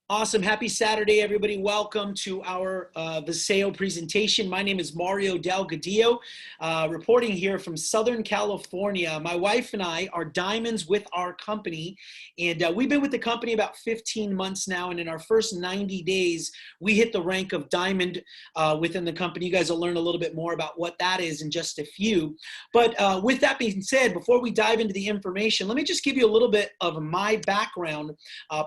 Awesome. Happy Saturday, everybody. Welcome to our Viseo presentation. My name is Mario Delgadillo, reporting here from Southern California. My wife and I are diamonds with our company, and we've been with the company about 15 months now, and in our first 90 days, we hit the rank of diamond within the company. You guys will learn a little bit more about what that is in just a few. But with that being said, before we dive into the information, let me just give you a little bit of my background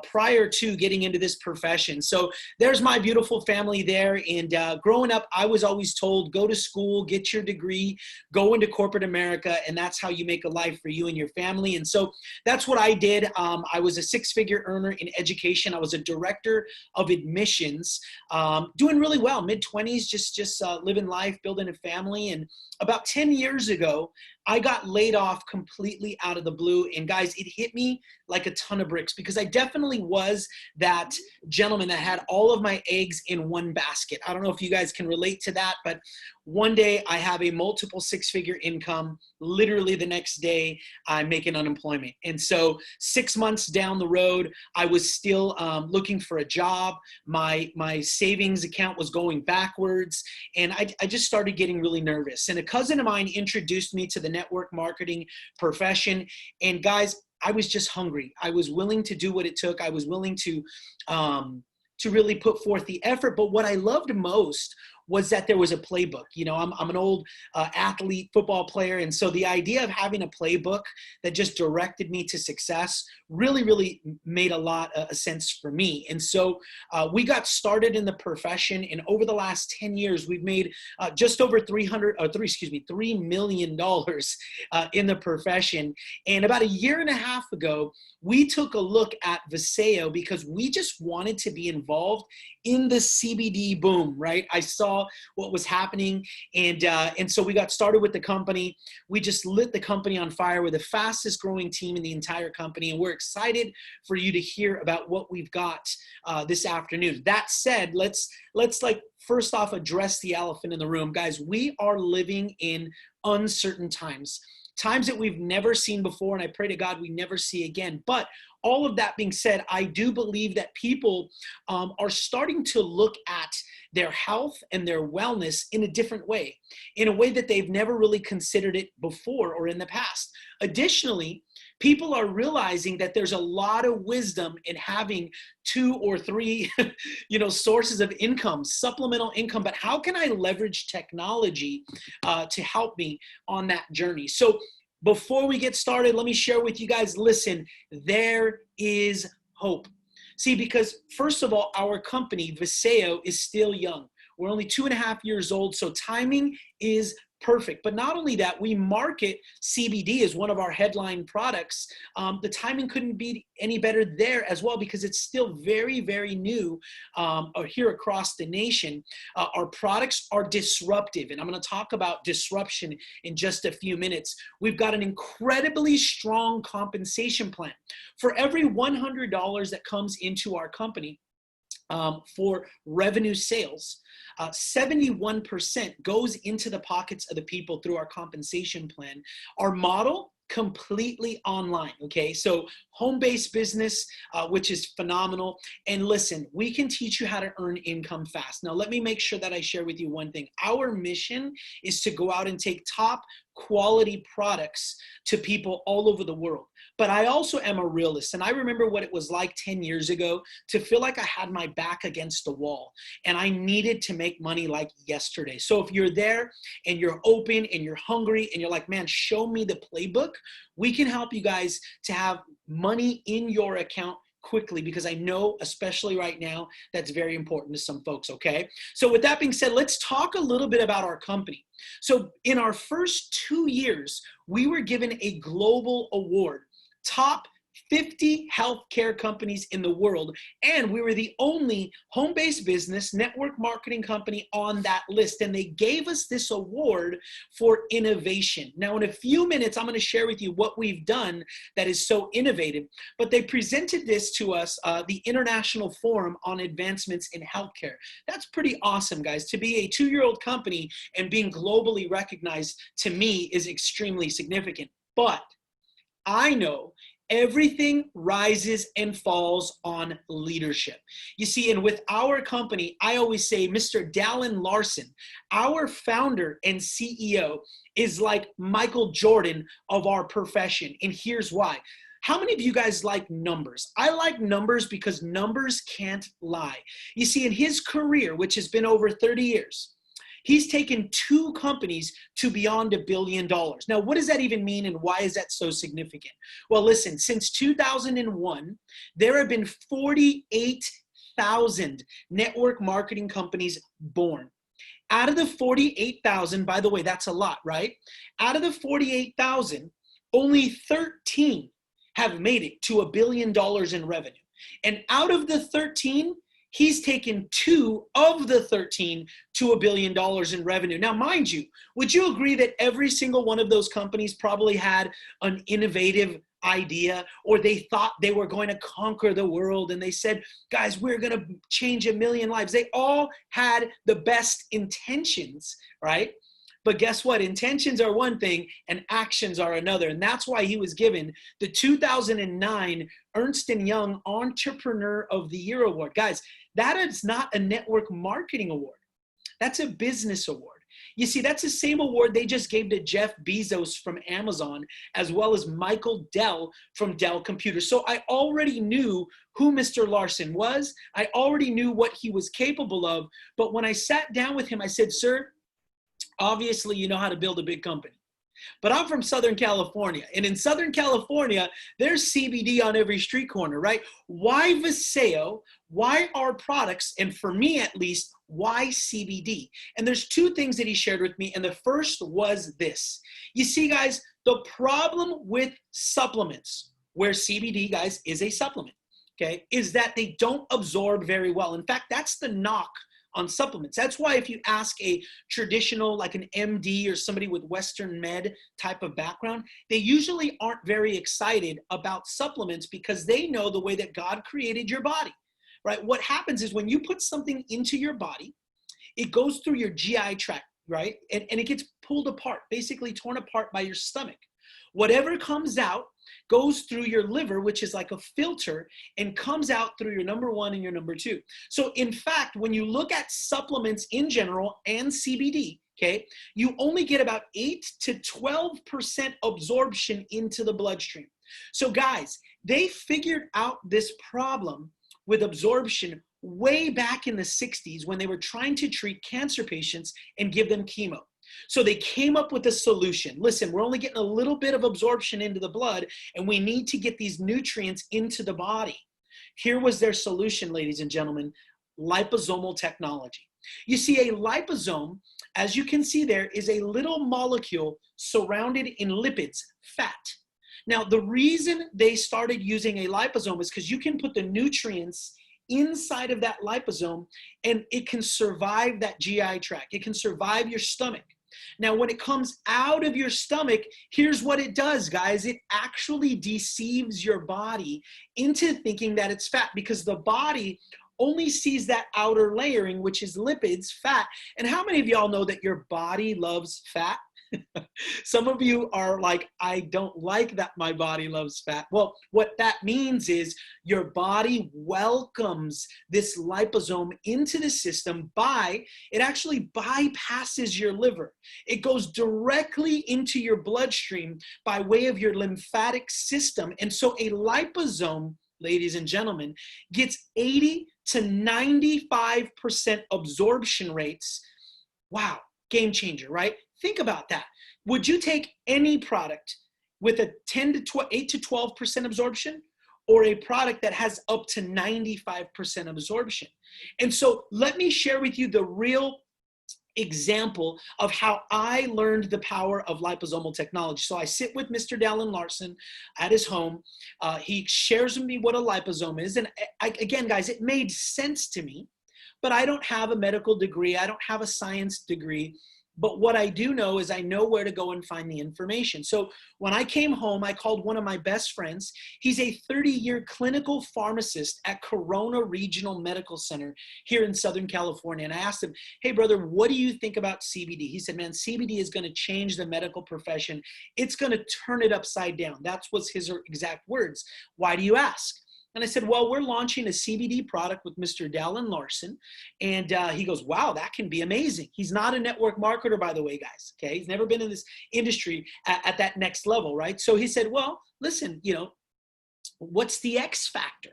prior to getting into this profession. So there's my beautiful family there. And growing up, I was always told, go to school, get your degree, go into corporate America, and that's how you make a life for you and your family. And so that's what I did. I was a six-figure earner in education. I was a director of admissions, doing really well, mid-20s, just living life, building a family. And about 10 years ago, I got laid off completely out of the blue. And guys, it hit me like a ton of bricks because I definitely was that gentleman that had all of my eggs in one basket. I don't know if you guys can relate to that, but one day I have a multiple six-figure income. Literally the next day I'm making unemployment. And so 6 months down the road, I was still looking for a job. My savings account was going backwards. And I just started getting really nervous. And a cousin of mine introduced me to the network marketing profession. And guys, I was just hungry. I was willing to do what it took. I was willing to really put forth the effort. But what I loved most was that there was a playbook. You know, I'm an old athlete, football player. And so the idea of having a playbook that just directed me to success really made a lot of sense for me. And so we got started in the profession. And over the last 10 years, we've made just over $3 million in the profession. And about a year and a half ago, we took a look at Viseo because we just wanted to be involved in the CBD boom, right? I saw what was happening, and so we got started with the company. We just lit the company on fire. We're the fastest growing team in the entire company, and we're excited for you to hear about what we've got this afternoon. That said, let's first off address the elephant in the room. Guys, we are living in uncertain times that we've never seen before, and I pray to God we never see again. But all of that being said, I do believe that people are starting to look at their health and their wellness in a different way, in a way that they've never really considered it before or in the past. Additionally, people are realizing that there's a lot of wisdom in having 2 or 3, sources of income, supplemental income. But how can I leverage technology to help me on that journey? So before we get started, let me share with you guys, listen, there is hope. See, because first of all, our company, Viseo, is still young. We're only 2.5 years old, so timing is perfect. But not only that, we market CBD as one of our headline products. The timing couldn't be any better there as well because it's still very new here across the nation. Our products are disruptive, and I'm going to talk about disruption in just a few minutes. We've got an incredibly strong compensation plan. For every $100 that comes into our company, for revenue sales, 71% goes into the pockets of the people through our compensation plan. Our model, completely online, okay? So home-based business, which is phenomenal. And listen, we can teach you how to earn income fast. Now, let me make sure that I share with you one thing. Our mission is to go out and take top quality products to people all over the world. But I also am a realist, and I remember what it was like 10 years ago to feel like I had my back against the wall and I needed to make money like yesterday. So if you're there and you're open and you're hungry and you're like, man, show me the playbook, we can help you guys to have money in your account quickly, because I know, especially right now, that's very important to some folks, okay? So with that being said, let's talk a little bit about our company. So in our first 2 years, we were given a global award, top 50 healthcare companies in the world, and we were the only home-based business network marketing company on that list, and they gave us this award for innovation. Now, in a few minutes, I'm going to share with you what we've done that is so innovative, but they presented this to us, the International Forum on Advancements in Healthcare. That's pretty awesome, guys. To be a 2-year-old company and being globally recognized, to me, is extremely significant. But I know Everything rises and falls on leadership. You see, and with our company, I always say Mr. Dallin Larson, our founder and CEO, is like Michael Jordan of our profession. And here's why. How many of you guys like numbers? I like numbers because numbers can't lie. You see, in his career, which has been over 30 years, he's taken 2 companies to beyond $1 billion. Now, what does that even mean, and why is that so significant? Well, listen, since 2001, there have been 48,000 network marketing companies born. Out of the 48,000, by the way, that's a lot, right? Out of the 48,000, only 13 have made it to $1 billion in revenue. And out of the 13, he's taken 2 of the 13 to $1 billion in revenue. Now, mind you, would you agree that every single one of those companies probably had an innovative idea, or they thought they were going to conquer the world and they said, guys, we're going to change 1 million lives? They all had the best intentions, right? But guess what? Intentions are one thing and actions are another. And that's why he was given the 2009 Ernst & Young Entrepreneur of the Year Award. Guys, that is not a network marketing award. That's a business award. You see, that's the same award they just gave to Jeff Bezos from Amazon, as well as Michael Dell from Dell Computers. So I already knew who Mr. Larson was. I already knew what he was capable of. But when I sat down with him, I said, sir, obviously, you know how to build a big company. But I'm from Southern California. And in Southern California, there's CBD on every street corner, right? Why Viseo? Why our products? And for me, at least, why CBD? And there's 2 things that he shared with me. And the first was this. You see, guys, the problem with supplements, where CBD, guys, is a supplement, okay, is that they don't absorb very well. In fact, that's the knock on supplements. That's why if you ask a traditional, like an MD or somebody with Western med type of background, they usually aren't very excited about supplements because they know the way that God created your body, right? What happens is when you put something into your body, it goes through your GI tract, right? And it gets pulled apart, basically torn apart by your stomach. Whatever comes out goes through your liver, which is like a filter, and comes out through your number 1 and your number 2. So in fact, when you look at supplements in general and CBD, okay, you only get about 8 to 12% absorption into the bloodstream. So guys, they figured out this problem with absorption way back in the 60s when they were trying to treat cancer patients and give them chemo. So they came up with a solution. Listen, we're only getting a little bit of absorption into the blood, and we need to get these nutrients into the body. Here was their solution, ladies and gentlemen, liposomal technology. You see, a liposome, as you can see there, is a little molecule surrounded in lipids, fat. Now, the reason they started using a liposome is because you can put the nutrients inside of that liposome, and it can survive that GI tract. It can survive your stomach. Now, when it comes out of your stomach, here's what it does, guys. It actually deceives your body into thinking that it's fat, because the body only sees that outer layering, which is lipids, fat. And how many of y'all know that your body loves fat? Some of you are like, I don't like that my body loves fat. Well, what that means is your body welcomes this liposome into the system it actually bypasses your liver. It goes directly into your bloodstream by way of your lymphatic system. And so a liposome, ladies and gentlemen, gets 80 to 95% absorption rates. Wow, game changer, right? Think about that. Would you take any product with a 8 to 12% absorption, or a product that has up to 95% absorption? And so let me share with you the real example of how I learned the power of liposomal technology. So I sit with Mr. Dallin Larson at his home. He shares with me what a liposome is. And again, guys, it made sense to me, but I don't have a medical degree. I don't have a science degree. But what I do know is I know where to go and find the information. So when I came home, I called one of my best friends. He's a 30-year clinical pharmacist at Corona Regional Medical Center here in Southern California. And I asked him, hey, brother, what do you think about CBD? He said, man, CBD is going to change the medical profession. It's going to turn it upside down. That was his exact words. Why do you ask? And I said, well, we're launching a CBD product with Mr. Dallin Larson. And he goes, wow, that can be amazing. He's not a network marketer, by the way, guys. Okay. He's never been in this industry at that next level, right? So he said, well, listen, what's the X factor?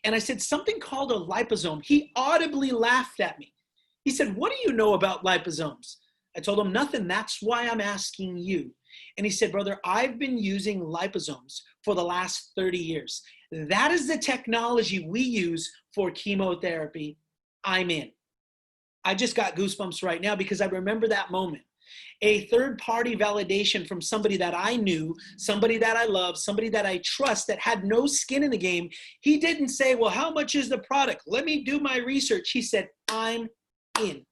And I said, something called a liposome. He audibly laughed at me. He said, what do you know about liposomes? I told him nothing. That's why I'm asking you. And he said, brother, I've been using liposomes for the last 30 years. That is the technology we use for chemotherapy. I'm in. I just got goosebumps right now because I remember that moment. A third-party validation from somebody that I knew, somebody that I love, somebody that I trust that had no skin in the game. He didn't say, well, how much is the product? Let me do my research. He said, I'm in,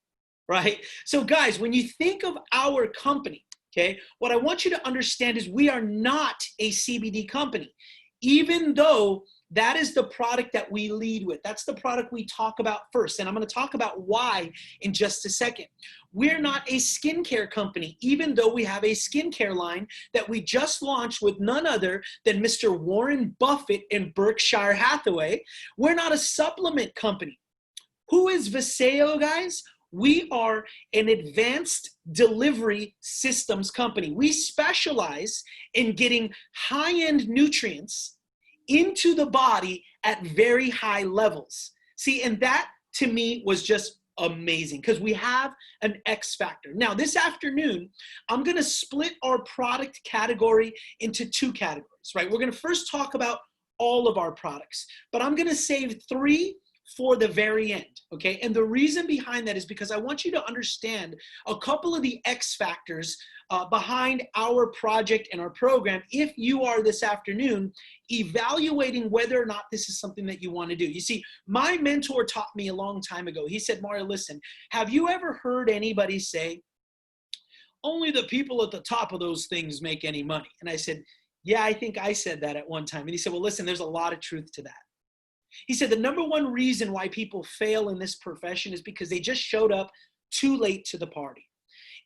right? So guys, when you think of our company, okay, what I want you to understand is we are not a CBD company, even though that is the product that we lead with. That's the product we talk about first. And I'm going to talk about why in just a second. We're not a skincare company, even though we have a skincare line that we just launched with none other than Mr. Warren Buffett and Berkshire Hathaway. We're not a supplement company. Who is Viseo, guys? We are an advanced delivery systems company. We specialize in getting high-end nutrients into the body at very high levels. See, and that to me was just amazing because we have an X factor. Now, this afternoon, I'm going to split our product category into two categories, right? We're going to first talk about all of our products, but I'm going to save three for the very end, okay? And the reason behind that is because I want you to understand a couple of the X factors behind our project and our program if you are this afternoon evaluating whether or not this is something that you want to do. You see, my mentor taught me a long time ago. He said, Mario, listen, have you ever heard anybody say, only the people at the top of those things make any money? And I said, yeah, I think I said that at one time. And he said, well, listen, there's a lot of truth to that. He said the number one reason why people fail in this profession is because they just showed up too late to the party.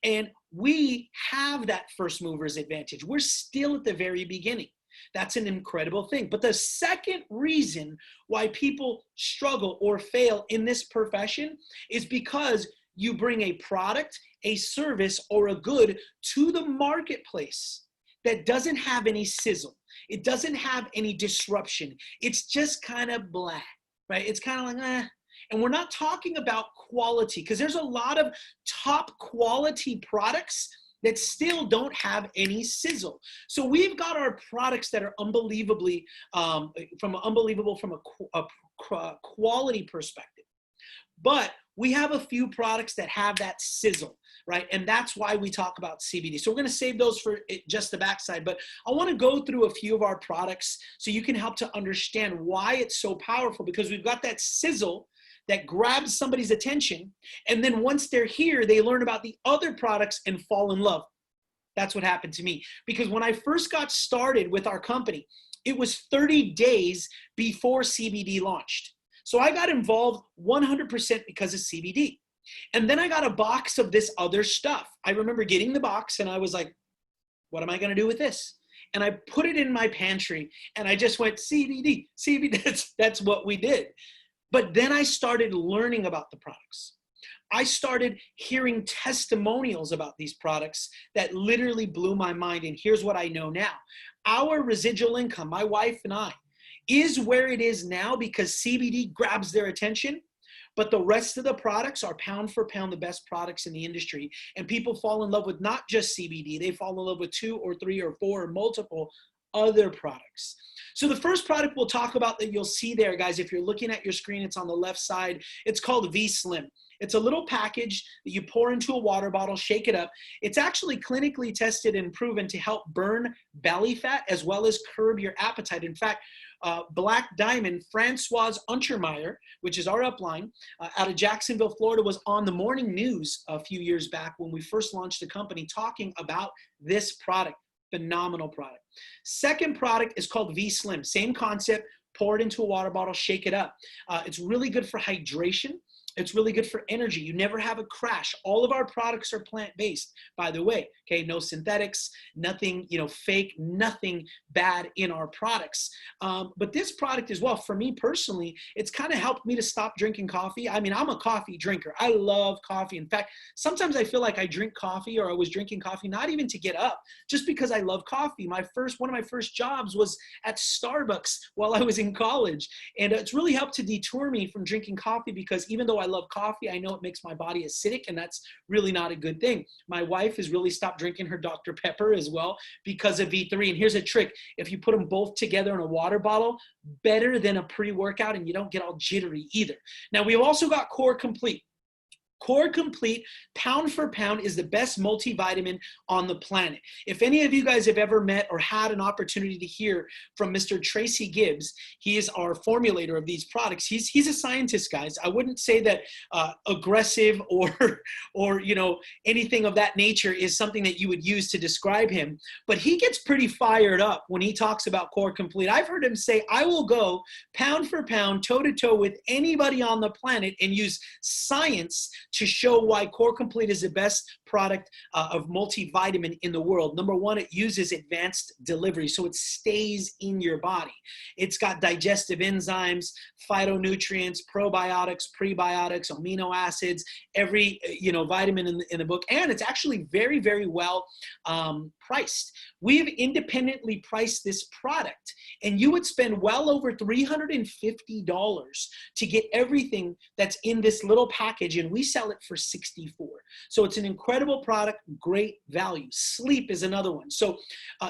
And we have that first mover's advantage. We're still at the very beginning. That's an incredible thing. But the second reason why people struggle or fail in this profession is because you bring a product, a service, or a good to the marketplace that doesn't have any sizzle. It doesn't have any disruption. It's just kind of blah, right? It's kind of like, eh. And we're not talking about quality because there's a lot of top quality products that still don't have any sizzle. So we've got our products that are unbelievably, from a quality perspective. But we have a few products that have that sizzle, right? And that's why we talk about CBD. So we're going to save those for just the backside. But I want to go through a few of our products so you can help to understand why it's so powerful, because we've got that sizzle that grabs somebody's attention. And then once they're here, they learn about the other products and fall in love. That's what happened to me. Because when I first got started with our company, it was 30 days before CBD launched. So I got involved 100% because of CBD. And then I got a box of this other stuff. I remember getting the box and I was like, what am I going to do with this? And I put it in my pantry and I just went CBD, CBD. That's what we did. But then I started learning about the products. I started hearing testimonials about these products that literally blew my mind. And here's what I know now. Our residual income, my wife and I, is where it is now because CBD grabs their attention, but the rest of the products are pound for pound the best products in the industry. And people fall in love with not just CBD, they fall in love with 2 or 3 or 4 or multiple other products. So the first product we'll talk about that you'll see there, guys, if you're looking at your screen, it's on the left side. It's called V-Slim. It's a little package that you pour into a water bottle, shake it up. It's actually clinically tested and proven to help burn belly fat as well as curb your appetite. In fact, Black Diamond, Francoise Untermeyer, which is our upline, out of Jacksonville, Florida, was on the morning news a few years back when we first launched the company talking about this product. Phenomenal product. Second product is called V-Slim. Same concept, pour it into a water bottle, shake it up. It's really good for hydration. It's really good for energy. You never have a crash. All of our products are plant-based, by the way. Okay, no synthetics, nothing, fake, nothing bad in our products. But this product as well, for me personally, it's kind of helped me to stop drinking coffee. I mean, I'm a coffee drinker. I love coffee. In fact, sometimes I feel like I drink coffee, or I was drinking coffee, not even to get up, just because I love coffee. One of my first jobs was at Starbucks while I was in college. And it's really helped to detour me from drinking coffee, because even though I love coffee, I know it makes my body acidic, and that's really not a good thing. My wife has really stopped drinking her Dr. Pepper as well because of V3. And here's a trick. If you put them both together in a water bottle, better than a pre-workout, and you don't get all jittery either. Now, we've also got Core Complete. Core Complete, pound for pound, is the best multivitamin on the planet. If any of you guys have ever met or had an opportunity to hear from Mr. Tracy Gibbs, he is our formulator of these products. He's a scientist, guys. I wouldn't say that aggressive or anything of that nature is something that you would use to describe him, but he gets pretty fired up when he talks about Core Complete. I've heard him say, I will go pound for pound, toe to toe with anybody on the planet and use science to show why Core Complete is the best product of multivitamin in the world. Number one, it uses advanced delivery, so it stays in your body. It's got digestive enzymes, phytonutrients, probiotics, prebiotics, amino acids, every vitamin in the book, and it's actually very, very well priced. We've independently priced this product, and you would spend well over $350 to get everything that's in this little package, and we sell it for $64. So it's an incredible product, great value. Sleep is another one. So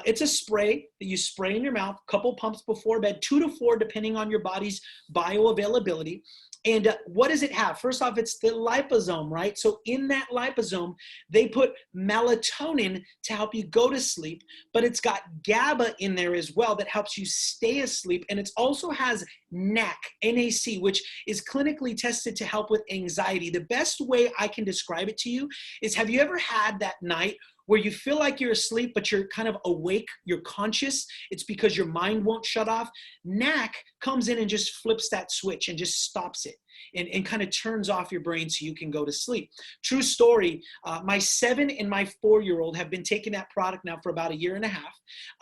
it's a spray that you spray in your mouth, couple pumps before bed, 2 to 4 depending on your body's bioavailability. And what does it have? First off, it's the liposome, right? So in that liposome, they put melatonin to help you go to sleep, but it's got GABA in there as well that helps you stay asleep. And it also has NAC, N-A-C, which is clinically tested to help with anxiety. The best way I can describe it to you is, have you ever had that night where you feel like you're asleep, but you're kind of awake, you're conscious? It's because your mind won't shut off. NAC comes in and just flips that switch and just stops it and kind of turns off your brain so you can go to sleep. True story, my 7 and my 4-year-old have been taking that product now for about 1.5 years.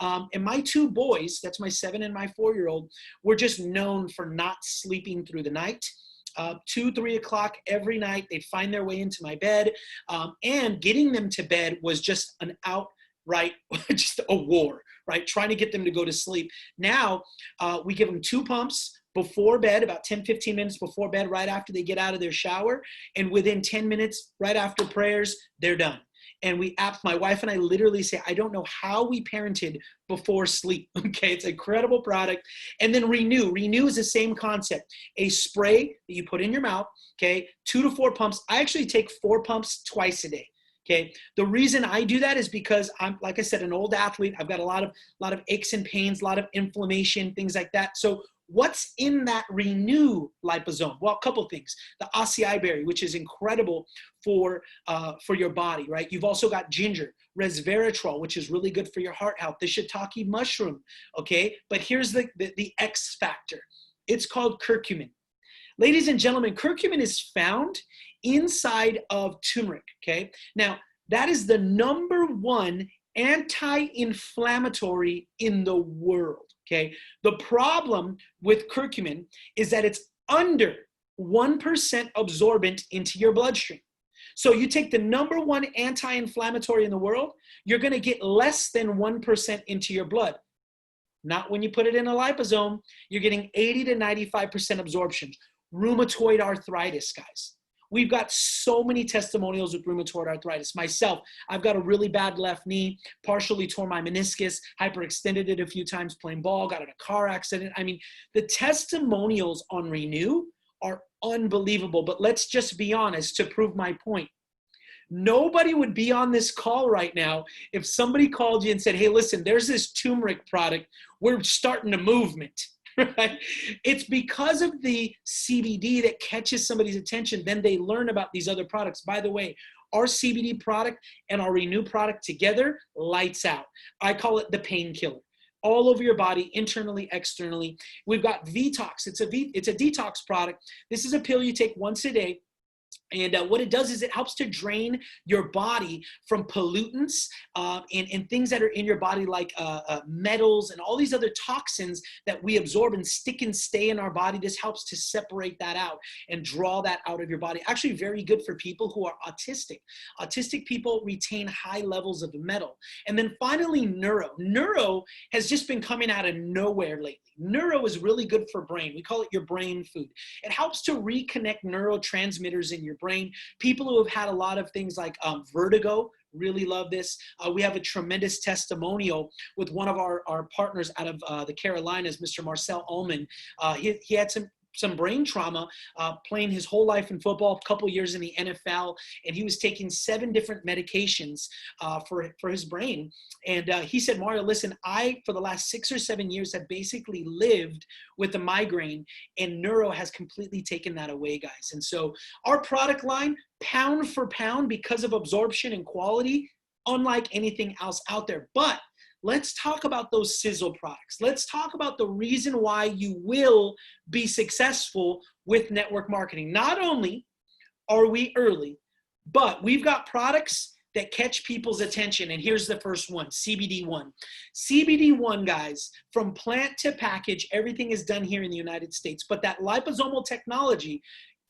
And my 2 boys, that's my 7 and my 4-year-old, were just known for not sleeping through the night. 2, 3 o'clock every night, they'd find their way into my bed, and getting them to bed was just an outright, just a war, right? Trying to get them to go to sleep. Now, we give them 2 pumps before bed, about 10, 15 minutes before bed, right after they get out of their shower, and within 10 minutes, right after prayers, they're done. And my wife and I literally say, I don't know how we parented before sleep. Okay, it's an incredible product. And then Renew. Renew is the same concept. A spray that you put in your mouth, okay, 2 to 4 pumps. I actually take 4 pumps twice a day. Okay, the reason I do that is because I'm, like I said, an old athlete. I've got a lot of aches and pains, a lot of inflammation, things like that. So what's in that Renew liposome? Well, a couple things. The acai berry, which is incredible for your body, right? You've also got ginger, resveratrol, which is really good for your heart health. The shiitake mushroom, okay? But here's the X factor. It's called curcumin. Ladies and gentlemen, curcumin is found inside of turmeric, okay? Now, that is the #1 anti-inflammatory in the world. Okay, the problem with curcumin is that it's under 1% absorbent into your bloodstream. So you take the #1 anti-inflammatory in the world, you're going to get less than 1% into your blood. Not when you put it in a liposome. You're getting 80 to 95% absorption. Rheumatoid arthritis, guys. We've got so many testimonials with rheumatoid arthritis. Myself, I've got a really bad left knee, partially tore my meniscus, hyperextended it a few times playing ball, got in a car accident. I mean, the testimonials on Renew are unbelievable. But let's just be honest to prove my point. Nobody would be on this call right now if somebody called you and said, hey, listen, there's this turmeric product. We're starting a movement. Right? It's because of the CBD that catches somebody's attention. Then they learn about these other products. By the way, our CBD product and our Renew product together, lights out. I call it the painkiller. All over your body, internally, externally. We've got Vtox. It's a detox product. This is a pill you take once a day. And what it does is it helps to drain your body from pollutants and things that are in your body like metals and all these other toxins that we absorb and stick and stay in our body. This helps to separate that out and draw that out of your body. Actually very good for people who are autistic. Autistic people retain high levels of metal. And then finally, Neuro. Neuro has just been coming out of nowhere lately. Neuro is really good for brain. We call it your brain food. It helps to reconnect neurotransmitters in your brain. People who have had a lot of things like vertigo really love this. We have a tremendous testimonial with one of our partners out of the Carolinas, Mr. Marcel Ullman. He had some brain trauma, playing his whole life in football, a couple years in the NFL, and he was taking 7 different medications for his brain. And he said, Mario, listen, I, for the last 6 or 7 years, have basically lived with a migraine, and Neuro has completely taken that away, guys. And so our product line, pound for pound, because of absorption and quality, unlike anything else out there. But let's talk about those sizzle products. Let's talk about the reason why you will be successful with network marketing. Not only are we early, but we've got products that catch people's attention. And here's the first one, CBD One. CBD One, guys, from plant to package, everything is done here in the United States. But that liposomal technology,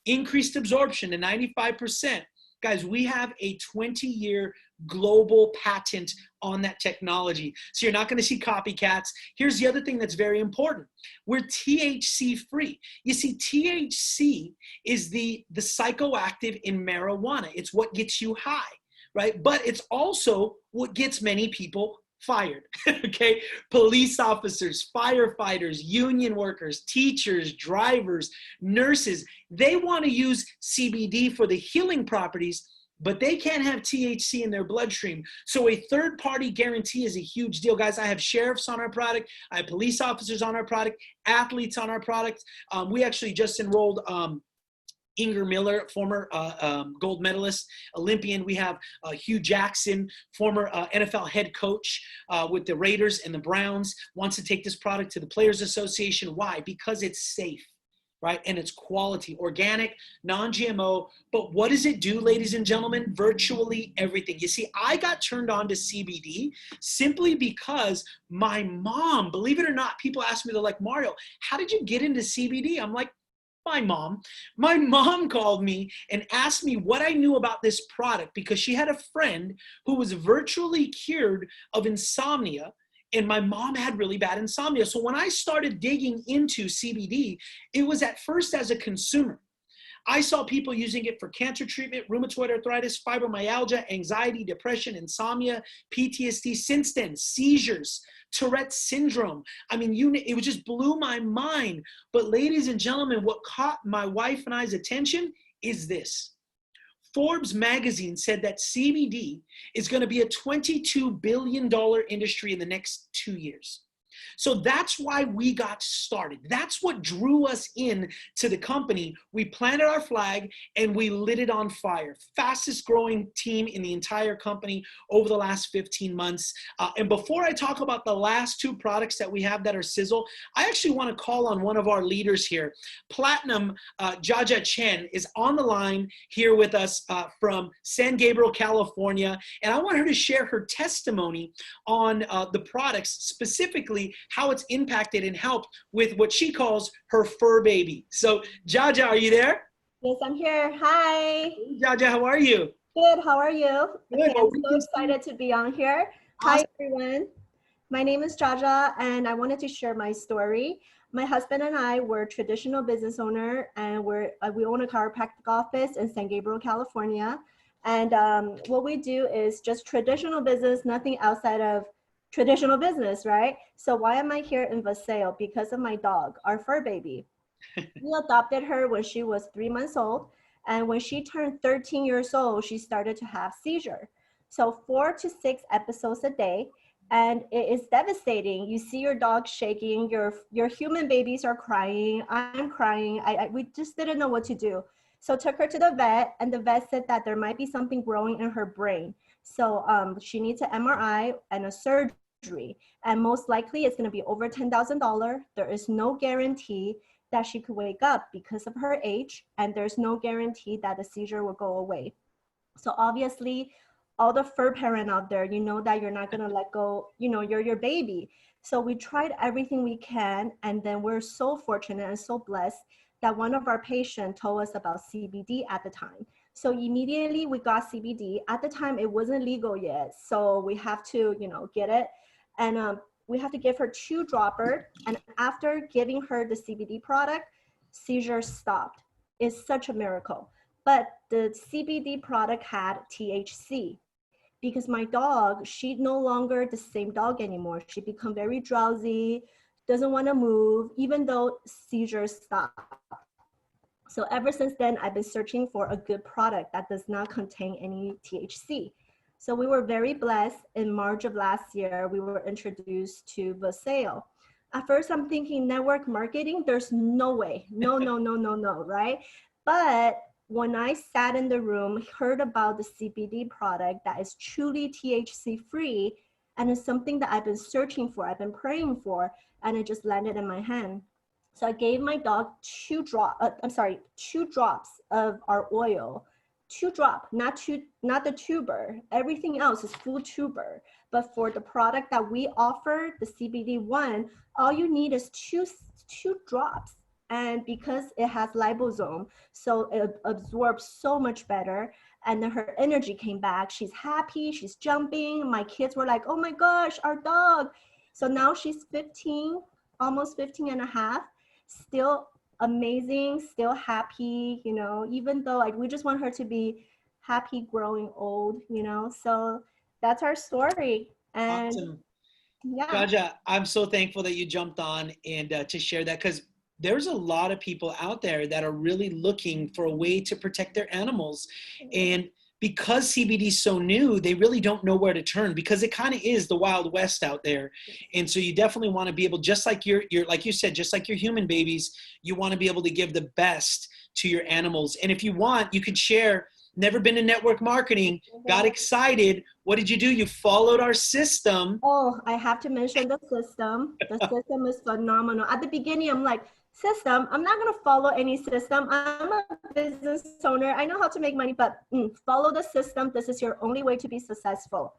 increased absorption to 95%. Guys, we have a 20-year global patent on that technology. So you're not going to see copycats. Here's the other thing that's very important. We're THC free. You see, THC is the psychoactive in marijuana. It's what gets you high, right? But it's also what gets many people fired, okay? Police officers, firefighters, union workers, teachers, drivers, nurses, they want to use CBD for the healing properties, but they can't have THC in their bloodstream. So a third-party guarantee is a huge deal. Guys, I have sheriffs on our product. I have police officers on our product, athletes on our product. We actually just enrolled Inger Miller, former gold medalist, Olympian. We have Hugh Jackson, former NFL head coach with the Raiders and the Browns, wants to take this product to the Players Association. Why? Because it's safe, right? And it's quality, organic, non-GMO. But what does it do, ladies and gentlemen? Virtually everything. You see, I got turned on to CBD simply because my mom, believe it or not, people ask me, they're like, Mario, how did you get into CBD? I'm like, my mom called me and asked me what I knew about this product because she had a friend who was virtually cured of insomnia, and my mom had really bad insomnia. So when I started digging into CBD, it was at first as a consumer. I saw people using it for cancer treatment, rheumatoid arthritis, fibromyalgia, anxiety, depression, insomnia, PTSD. Since then, seizures, Tourette's syndrome. I mean, it just blew my mind. But ladies and gentlemen, what caught my wife and I's attention is this. Forbes magazine said that CBD is going to be a $22 billion industry in the next 2 years. So that's why we got started. That's what drew us in to the company. We planted our flag and we lit it on fire. Fastest growing team in the entire company over the last 15 months. And before I talk about the last 2 products that we have that are sizzle, I actually want to call on one of our leaders here. Platinum Chen is on the line here with us from San Gabriel, California. And I want her to share her testimony on the products, specifically how it's impacted and helped with what she calls her fur baby. So, Jaja, are you there? Yes, I'm here. Hi. Jaja, how are you? Good. How are you? Good. Okay, I'm so excited to be on here. Awesome. Hi, everyone. My name is Jaja, and I wanted to share my story. My husband and I were traditional business owner, and we own a chiropractic office in San Gabriel, California. And what we do is just traditional business, nothing outside of traditional business, right? So why am I here in Vaseo? Because of my dog, our fur baby. We adopted her when she was 3 months old. And when she turned 13 years old, she started to have seizure. So 4 to 6 episodes a day. And it is devastating. You see your dog shaking, your human babies are crying, I'm crying. We just didn't know what to do. So took her to the vet, and the vet said that there might be something growing in her brain. So she needs an MRI and a surgery. And most likely it's gonna be over $10,000. There is no guarantee that she could wake up because of her age, and there's no guarantee that the seizure will go away. So obviously, all the fur parent out there, you know that you're not gonna let go, you know, you're your baby. So we tried everything we can, and then we're so fortunate and so blessed that one of our patients told us about CBD at the time. So immediately we got CBD. At the time, it wasn't legal yet, so we have to, you know, get it. And we have to give her 2 droppers, and after giving her the CBD product, seizures stopped. It's such a miracle. But the CBD product had THC, because my dog, she no longer the same dog anymore. She become very drowsy, doesn't want to move, even though seizures stop. So ever since then, I've been searching for a good product that does not contain any THC. So we were very blessed. In March of last year, we were introduced to Vaseo. At first, I'm thinking network marketing, there's no way, no, right? But when I sat in the room, heard about the CBD product that is truly THC free, and it's something that I've been searching for, I've been praying for, and it just landed in my hand. So I gave my dog 2 drops of our oil, 2 drops, not the tuber. Everything else is full tuber. But for the product that we offer, the CBD One, all you need is two drops. And because it has liposome, so it absorbs so much better. And then her energy came back. She's happy, she's jumping. My kids were like, oh my gosh, our dog. So now she's 15, almost 15 and a half, still amazing, still happy, you know, even though we just want her to be happy growing old, you know. So that's our story. And Awesome. yeah. Jaja, I'm so thankful that you jumped on and to share that, because there's a lot of people out there that are really looking for a way to protect their animals. And because CBD is so new, they really don't know where to turn, because it kind of is the Wild West out there. And so you definitely want to be able, just like your like you said, just like your human babies, you want to be able to give the best to your animals. And if you want, you could share. Never been in network marketing, got excited. What did you do? You followed our system. Oh, I have to mention the system. The system is phenomenal. At the beginning, I'm like, system, I'm not going to follow any system. I'm a business owner. I know how to make money, but follow the system. This is your only way to be successful.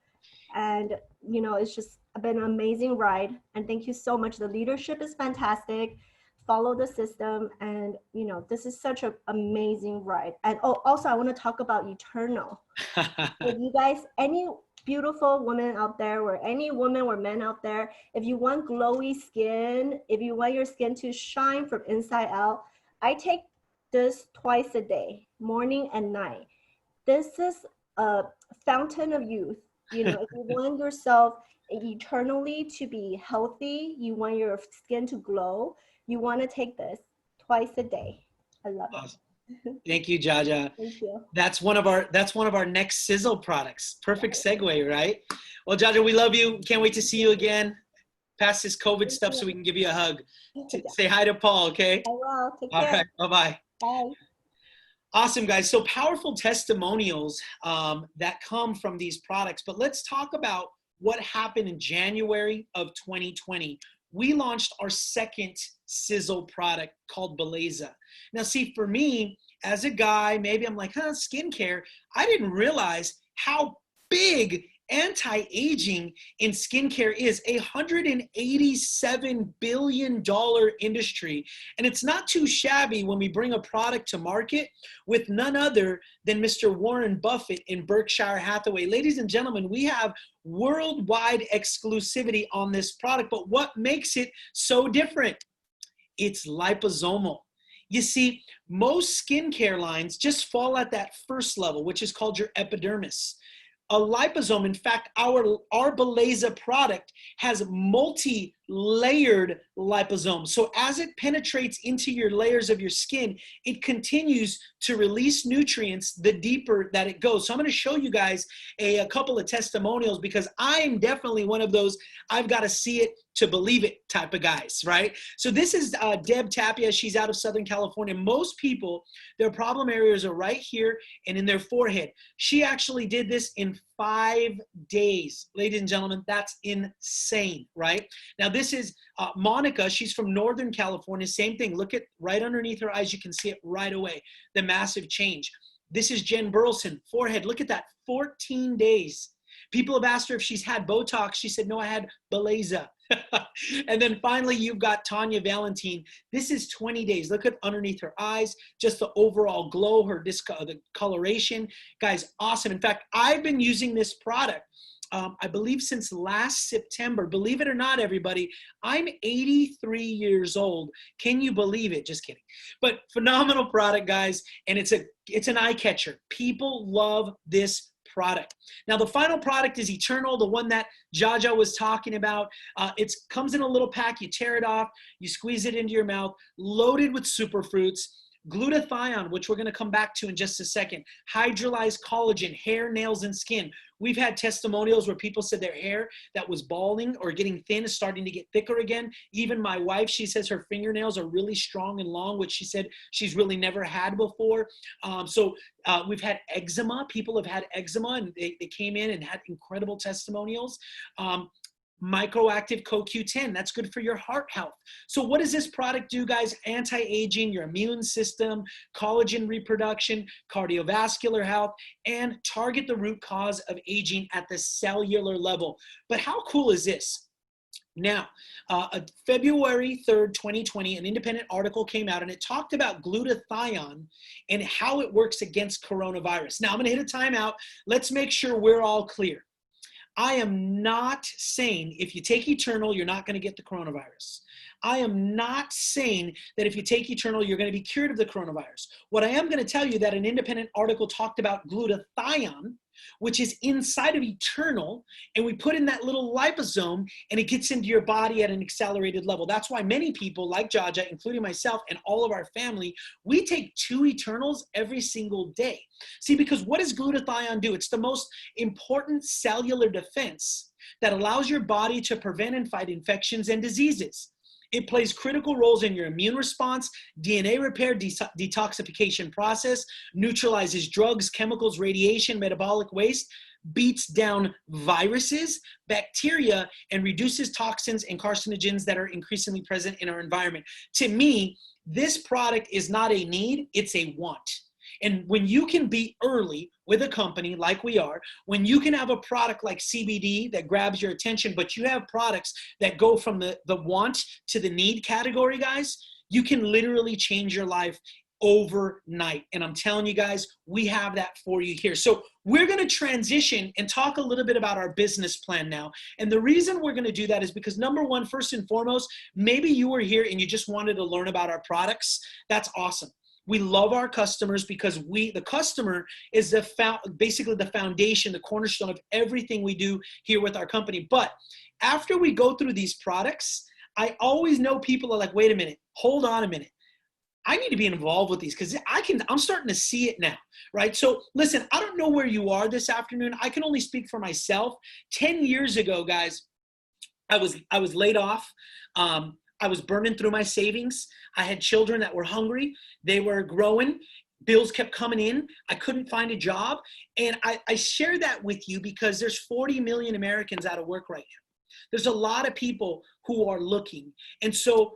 And, you know, it's just been an amazing ride. And thank you so much. The leadership is fantastic. Follow the system. And, you know, this is such an amazing ride. And also, I want to talk about Eternal. If you guys, any beautiful women out there, or any woman or men out there, if you want glowy skin, if you want your skin to shine from inside out, I take this twice a day, morning and night. This is a fountain of youth. You know, if you want yourself eternally to be healthy, you want your skin to glow, you want to take this twice a day. I love it. Thank you, Jaja. Thank you. That's one of our next sizzle products. Perfect segue, right? Well, Jaja, we love you. Can't wait to see you again. Past this COVID stuff so we can give you a hug. Say hi to Paul, okay? I will. Take care. All right. Bye-bye. Bye. Awesome, guys. So powerful testimonials that come from these products. But let's talk about what happened in January of 2020. We launched our second sizzle product called Beleza. Now, see, for me, as a guy, maybe I'm like, skincare. I didn't realize how big anti-aging in skincare is. $187 billion industry. And it's not too shabby when we bring a product to market with none other than Mr. Warren Buffett in Berkshire Hathaway. Ladies and gentlemen, we have worldwide exclusivity on this product. But what makes it so different? It's liposomal. You see, most skincare lines just fall at that first level, which is called your epidermis. a liposome. In fact, our Beleza product has multi-layered liposomes. So as it penetrates into your layers of your skin, it continues to release nutrients the deeper that it goes. So I'm going to show you guys a couple of testimonials, because I'm definitely one of those I've got to see it to believe it type of guys, right? So this is Deb Tapia. She's out of Southern California. Most people, their problem areas are right here and in their forehead. She actually did this in 5 days. Ladies and gentlemen, that's insane, right? Now this is Monica. She's from Northern California. Same thing. Look at right underneath her eyes. You can see it right away, the massive change. This is Jen Burleson, forehead. Look at that, 14 days. People have asked her if she's had Botox. She said, no, I had Beleza. And then finally, you've got Tanya Valentine. This is 20 days. Look at underneath her eyes, just the overall glow, the coloration. Guys, awesome. In fact, I've been using this product, I believe since last September. Believe it or not, everybody, I'm 83 years old. Can you believe it? Just kidding. But phenomenal product, guys. And it's an eye catcher. People love this product. Now, the final product is Eternal, the one that Jaja was talking about. It comes in a little pack. You tear it off, you squeeze it into your mouth, loaded with superfruits, glutathione, which we're going to come back to in just a second, hydrolyzed collagen, hair, nails, and skin. We've had testimonials where people said their hair that was balding or getting thin is starting to get thicker again. Even my wife, she says her fingernails are really strong and long, which she said she's really never had before. We've had eczema. People have had eczema, and they came in and had incredible testimonials. Microactive CoQ10, that's good for your heart health. So what does this product do, guys? Anti-aging, your immune system, collagen reproduction, cardiovascular health, and target the root cause of aging at the cellular level. But how cool is this? Now, February 3rd, 2020, an independent article came out, and it talked about glutathione and how it works against coronavirus. Now, I'm going to hit a timeout. Let's make sure we're all clear. I am not saying if you take Eternal, you're not going to get the coronavirus. I am not saying that if you take Eternal, you're going to be cured of the coronavirus. What I am going to tell you that an independent article talked about glutathione, which is inside of Eternal, and we put in that little liposome, and it gets into your body at an accelerated level. That's why many people like Jaja, including myself and all of our family, we take 2 Eternals every single day. See, because what does glutathione do? It's the most important cellular defense that allows your body to prevent and fight infections and diseases. It plays critical roles in your immune response, DNA repair, detoxification process, neutralizes drugs, chemicals, radiation, metabolic waste, beats down viruses, bacteria, and reduces toxins and carcinogens that are increasingly present in our environment. To me, this product is not a need, it's a want. And when you can be early with a company like we are, when you can have a product like CBD that grabs your attention, but you have products that go from the want to the need category, guys, you can literally change your life overnight. And I'm telling you guys, we have that for you here. So we're going to transition and talk a little bit about our business plan now. And the reason we're going to do that is because, number one, first and foremost, maybe you were here and you just wanted to learn about our products. That's awesome. We love our customers because the customer is basically the foundation, the cornerstone of everything we do here with our company. But after we go through these products, I always know people are like, wait a minute, hold on a minute. I need to be involved with these because I'm starting to see it now, right? So listen, I don't know where you are this afternoon. I can only speak for myself. 10 years ago, guys, I was laid off. I was burning through my savings. I had children that were hungry. They were growing. Bills kept coming in. I couldn't find a job. And I share that with you because there's 40 million Americans out of work right now. There's a lot of people who are looking. And so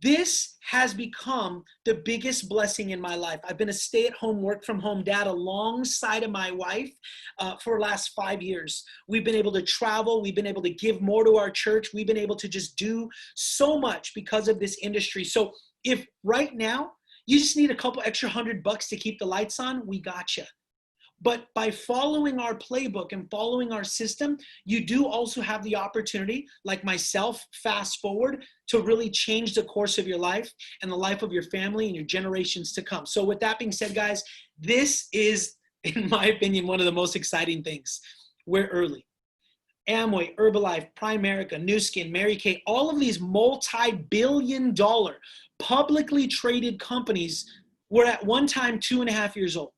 this has become the biggest blessing in my life. I've been a stay-at-home, work-from-home dad alongside of my wife for the last 5 years. We've been able to travel. We've been able to give more to our church. We've been able to just do so much because of this industry. So if right now you just need a couple extra $100 to keep the lights on, we gotcha. But by following our playbook and following our system, you do also have the opportunity, like myself, fast forward, to really change the course of your life and the life of your family and your generations to come. So with that being said, guys, this is, in my opinion, one of the most exciting things. we're early. Amway, Herbalife, Primerica, Nu Skin, Mary Kay, all of these multi-billion-dollar publicly traded companies were at one time 2.5 years old.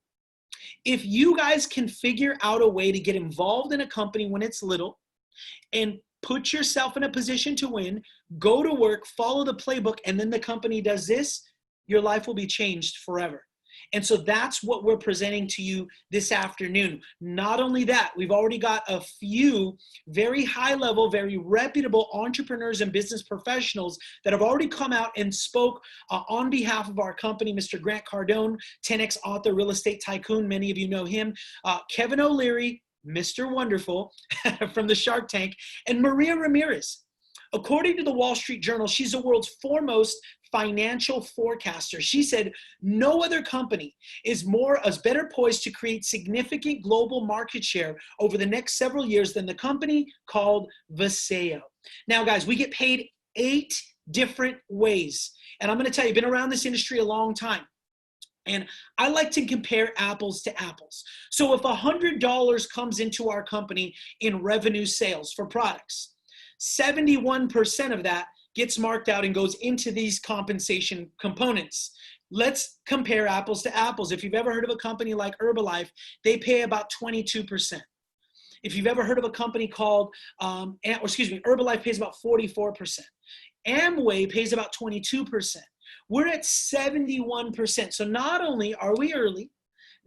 If you guys can figure out a way to get involved in a company when it's little and put yourself in a position to win, go to work, follow the playbook, and then the company does this, your life will be changed forever. And so that's what we're presenting to you this afternoon. Not only that, we've already got a few very high level, very reputable entrepreneurs and business professionals that have already come out and spoke on behalf of our company. Mr. Grant Cardone, 10X author, real estate tycoon. Many of you know him. Kevin O'Leary, Mr. Wonderful from the Shark Tank, and Maria Ramirez. According to the Wall Street Journal, she's the world's foremost financial forecaster. She said, no other company is better poised to create significant global market share over the next several years than the company called Viseo. Now, guys, we get paid 8 different ways. And I'm going to tell you, I've been around this industry a long time. And I like to compare apples to apples. So if $100 comes into our company in revenue sales for products, 71% of that gets marked out and goes into these compensation components. Let's compare apples to apples. If you've ever heard of a company like Herbalife, they pay about 22%. If you've ever heard of a company called, Herbalife pays about 44%. Amway pays about 22%. We're at 71%. So not only are we early,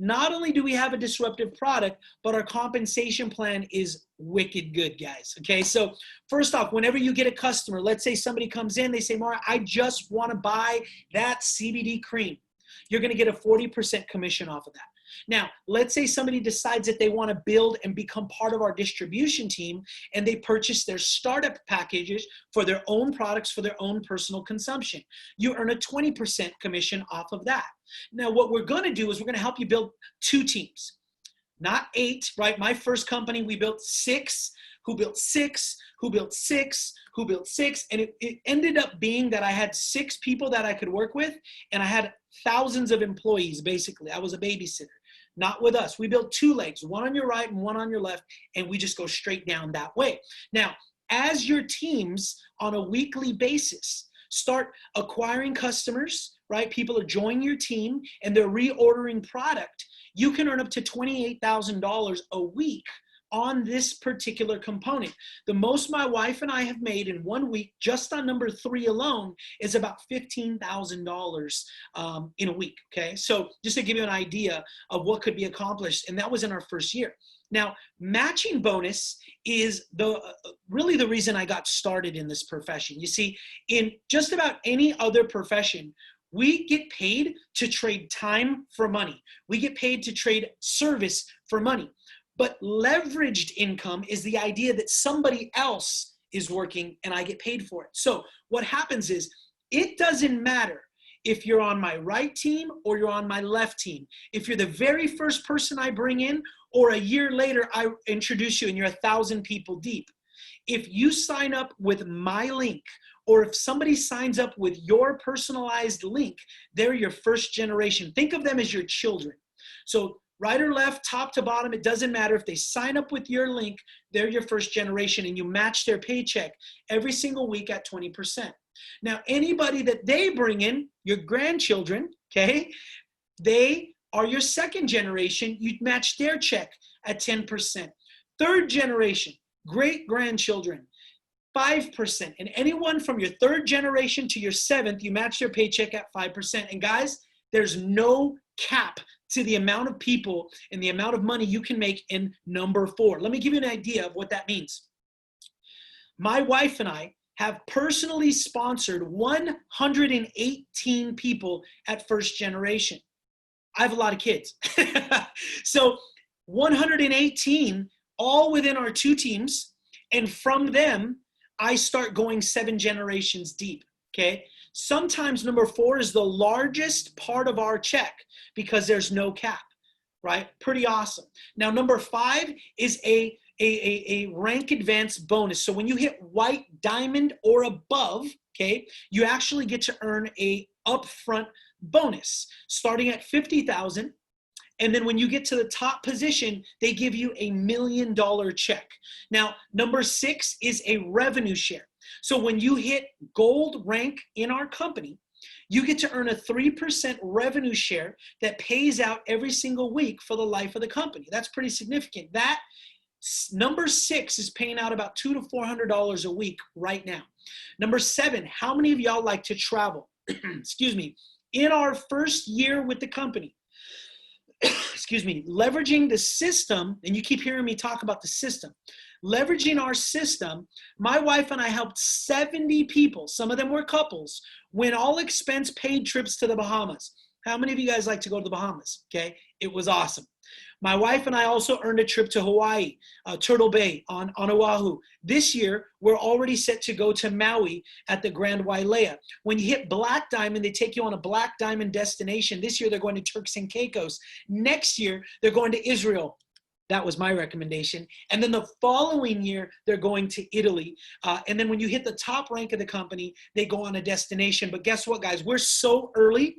not only do we have a disruptive product, but our compensation plan is wicked good, guys. Okay, so first off, whenever you get a customer, let's say somebody comes in, they say, Mara, I just want to buy that CBD cream. You're going to get a 40% commission off of that. Now, let's say somebody decides that they want to build and become part of our distribution team, and they purchase their startup packages for their own products for their own personal consumption. You earn a 20% commission off of that. Now, what we're going to do is we're going to help you build 2 teams, not 8, right? My first company, we built 6, who built 6, who built 6, who built 6. And it ended up being that I had 6 people that I could work with, and I had thousands of employees, basically. I was a babysitter. Not with us. We built 2 legs, one on your right and one on your left, and we just go straight down that way. Now, as your teams on a weekly basis start acquiring customers, right? People are joining your team and they're reordering product. You can earn up to $28,000 a week on this particular component. The most my wife and I have made in 1 week, just on number 3 alone, is about $15,000 in a week, okay? So just to give you an idea of what could be accomplished, and that was in our first year. Now, matching bonus is really the reason I got started in this profession. You see, in just about any other profession, we get paid to trade time for money. We get paid to trade service for money. But leveraged income is the idea that somebody else is working and I get paid for it. So what happens is it doesn't matter if you're on my right team or you're on my left team. If you're the very first person I bring in or a year later I introduce you and you're 1,000 people deep. If you sign up with my link or if somebody signs up with your personalized link, they're your first generation. Think of them as your children. So right or left, top to bottom, it doesn't matter. If they sign up with your link, they're your first generation and you match their paycheck every single week at 20%. Now, anybody that they bring in, your grandchildren, okay, they are your second generation. You match their check at 10%. Third generation, great grandchildren, 5%. And anyone from your third generation to your 7th, you match their paycheck at 5%. And guys, there's no cap to the amount of people and the amount of money you can make in number 4. Let me give you an idea of what that means. My wife and I have personally sponsored 118 people at first generation. I have a lot of kids. So 118 all within our 2 teams. And from them, I start going 7 generations deep, okay? Sometimes number 4 is the largest part of our check because there's no cap, right? Pretty awesome. Now, number 5 is a rank advance bonus. So when you hit white, diamond, or above, okay, you actually get to earn a upfront bonus starting at $50,000. And then when you get to the top position, they give you $1 million check. Now, number 6 is a revenue share. So when you hit gold rank in our company, you get to earn a 3% revenue share that pays out every single week for the life of the company. That's pretty significant. That number 6 is paying out about $200 to $400 a week right now. Number 7, how many of y'all like to travel? Excuse me. In our first year with the company, excuse me, leveraging the system, and you keep hearing me talk about the system, leveraging our system, my wife and I helped 70 people, some of them were couples, win all expense paid trips to the Bahamas. How many of you guys like to go to the Bahamas? Okay, it was awesome. My wife and I also earned a trip to Hawaii, Turtle Bay on Oahu. This year, we're already set to go to Maui at the Grand Wailea. When you hit Black Diamond, they take you on a Black Diamond destination. This year, they're going to Turks and Caicos. Next year, they're going to Israel. That was my recommendation. And then the following year, they're going to Italy. And then when you hit the top rank of the company, they go on a destination. But guess what, guys? We're so early.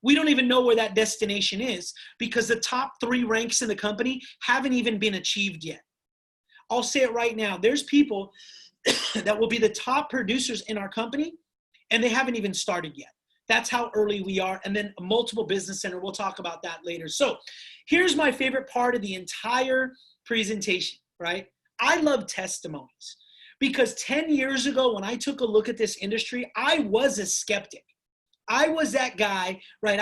We don't even know where that destination is because the top 3 ranks in the company haven't even been achieved yet. I'll say it right now. There's people that will be the top producers in our company, and they haven't even started yet. That's how early we are. And then a multiple business center, we'll talk about that later. So here's my favorite part of the entire presentation, right? I love testimonies because 10 years ago when I took a look at this industry, I was a skeptic. I was that guy, right?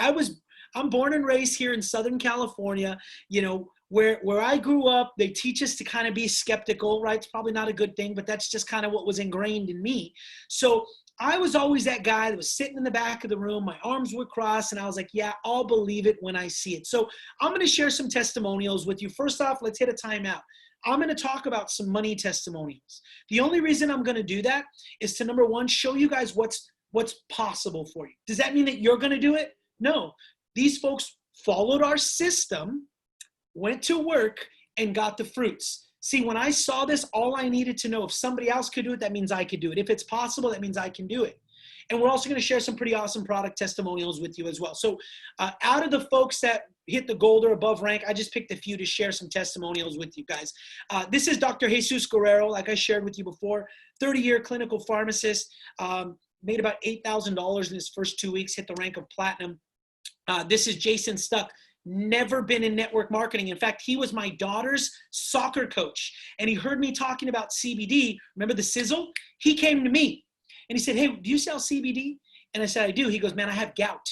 I'm born and raised here in Southern California, you know, where I grew up. They teach us to kind of be skeptical, right? It's probably not a good thing, but that's just kind of what was ingrained in me. So I was always that guy that was sitting in the back of the room. My arms were crossed, and I was like, yeah, I'll believe it when I see it. So I'm going to share some testimonials with you. First off, let's hit a timeout. I'm going to talk about some money testimonials. The only reason I'm going to do that is to, number 1, show you guys what's possible for you. Does that mean that you're going to do it? No. These folks followed our system, went to work, and got the fruits. See, when I saw this, all I needed to know, if somebody else could do it, that means I could do it. If it's possible, that means I can do it. And we're also going to share some pretty awesome product testimonials with you as well. So out of the folks that hit the gold or above rank, I just picked a few to share some testimonials with you guys. This is Dr. Jesus Guerrero, like I shared with you before, 30-year clinical pharmacist, made about $8,000 in his first 2 weeks, hit the rank of platinum. This is Jason Stuck, never been in network marketing. In fact, he was my daughter's soccer coach, and he heard me talking about CBD. Remember the sizzle? He came to me, and he said, hey, do you sell CBD? And I said, I do. He goes, man, I have gout.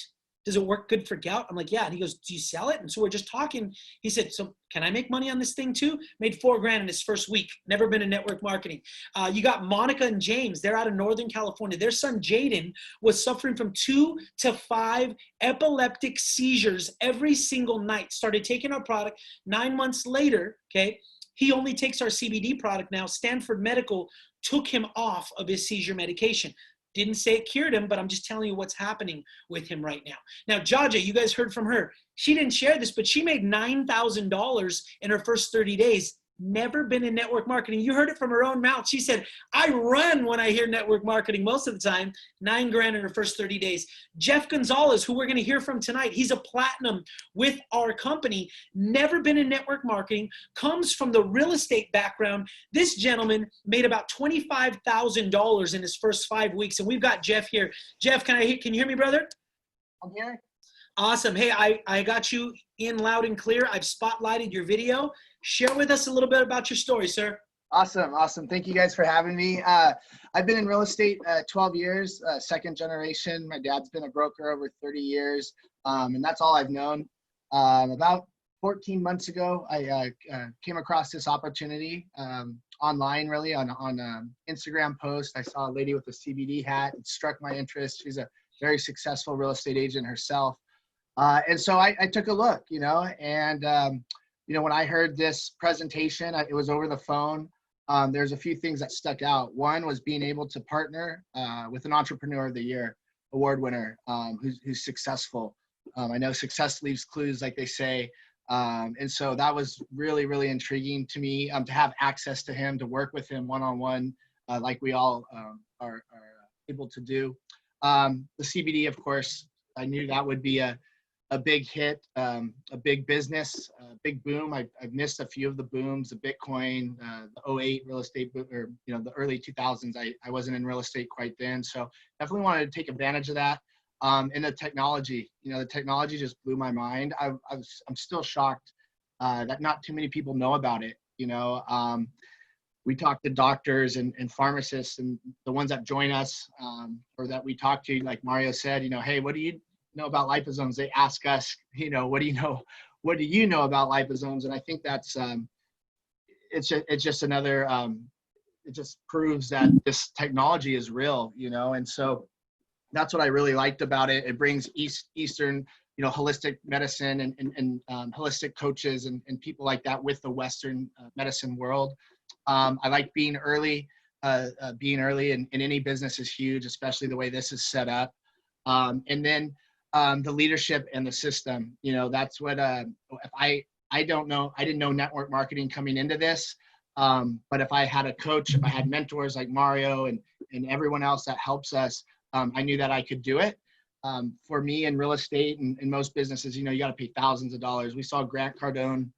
Does it work good for gout? I'm like, yeah. And he goes, do you sell it? And so we're just talking. He said, so can I make money on this thing too? Made $4,000 in his first week. Never been in network marketing. You got Monica and James. They're out of Northern California. Their son, Jaden, was suffering from 2 to 5 epileptic seizures every single night. Started taking our product 9 months later, okay? He only takes our CBD product now. Stanford Medical took him off of his seizure medication. Didn't say it cured him, but I'm just telling you what's happening with him right now. Now, Jaja, you guys heard from her. She didn't share this, but she made $9,000 in her first 30 days. Never been in network marketing. You heard it from her own mouth. She said, I run when I hear network marketing most of the time. $9,000 in her first 30 days. Jeff Gonzales, who we're going to hear from tonight, he's a platinum with our company. Never been in network marketing. Comes from the real estate background. This gentleman made about $25,000 in his first 5 weeks. And we've got Jeff here. Jeff, can you hear me, brother? I'm here. Awesome. Hey, I got you in loud and clear. I've spotlighted your video. Share with us a little bit about your story, sir. Awesome. Thank you guys for having me. I've been in real estate 12 years, second generation. My dad's been a broker over 30 years, and that's all I've known. About 14 months ago, I came across this opportunity online, really, on Instagram post. I saw a lady with a CBD hat. It struck my interest. She's a very successful real estate agent herself. And so I took a look, and when I heard this presentation, it was over the phone. There's a few things that stuck out. One was being able to partner with an Entrepreneur of the Year award winner who's successful. I know success leaves clues, like they say. And so that was really, really intriguing to me to have access to him, to work with him one-on-one, like we all are able to do. The CBD, of course, I knew that would be a a big hit, a big business, a big boom. I've missed a few of the booms, the Bitcoin, the '08 real estate boom, or the early 2000s. I wasn't in real estate quite then, so definitely wanted to take advantage of that. And the technology, the technology just blew my mind. I'm still shocked that not too many people know about it. We talk to doctors and pharmacists, and the ones that join us or that we talk to, like Mario said, hey, what do you know about liposomes? They ask us, what do you know? What do you know about liposomes? And I think that's it's just another. It just proves that this technology is real, and so that's what I really liked about it. It brings Eastern, holistic medicine and holistic coaches and people like that with the Western medicine world. I like being early. Being early in any business is huge, especially the way this is set up. And then the leadership and the system, that's what, if I don't know, I didn't know network marketing coming into this. But if I had a coach, if I had mentors like Mario and everyone else that helps us, I knew that I could do it. For me in real estate and in most businesses, you got to pay thousands of dollars. We saw Grant Cardone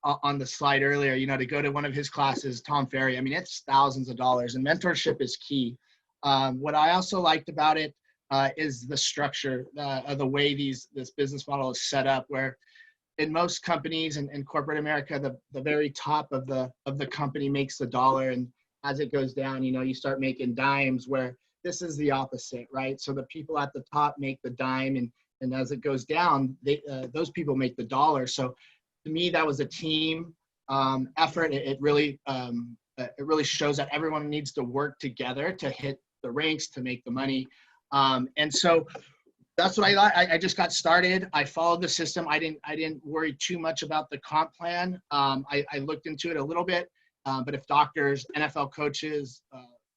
on the slide earlier, to go to one of his classes, Tom Ferry. I mean, it's thousands of dollars, and mentorship is key. What I also liked about it is the structure of the way this business model is set up, where in most companies and corporate America, the very top of the company makes the dollar. And as it goes down, you start making dimes, where this is the opposite, right? So the people at the top make the dime, and as it goes down, those people make the dollar. So to me, that was a team effort. It really shows that everyone needs to work together to hit the ranks, to make the money. And so that's what I just got started. I followed the system. I didn't worry too much about the comp plan. I looked into it a little bit, but if doctors, NFL coaches,